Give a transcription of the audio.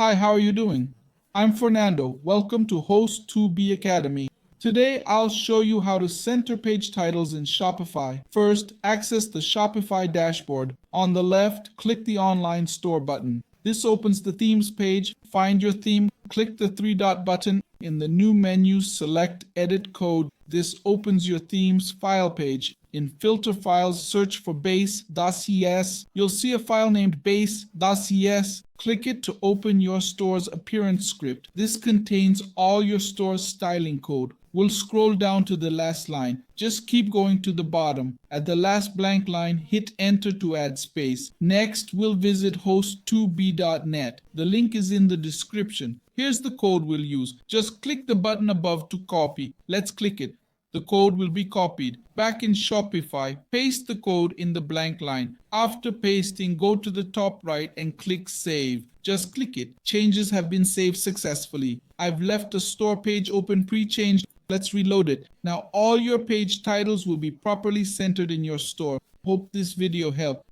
Hi, how are you doing? I'm Fernando. Welcome to Host 2B Academy. Today, I'll show you how to center page titles in Shopify. First, access the Shopify dashboard. On the left, click the Online Store button. This opens the Themes page. Find your theme, click the three-dot button. In the new menu, select Edit Code. This opens your theme's file page. In Filter Files, search for base.cs. You'll see a file named base.cs. Click it to open your store's appearance script. This contains all your store's styling code. We'll scroll down to the last line. Just keep going to the bottom. At the last blank line, hit enter to add space. Next, we'll visit host2b.net. The link is in the description. Here's the code we'll use. Just click the button above to copy. Let's click it. The code will be copied. Back in Shopify, paste the code in the blank line. After pasting, go to the top right and click Save. Just click it. Changes have been saved successfully. I've left a store page open pre-changed. Let's reload it. Now all your page titles will be properly centered in your store. Hope this video helped.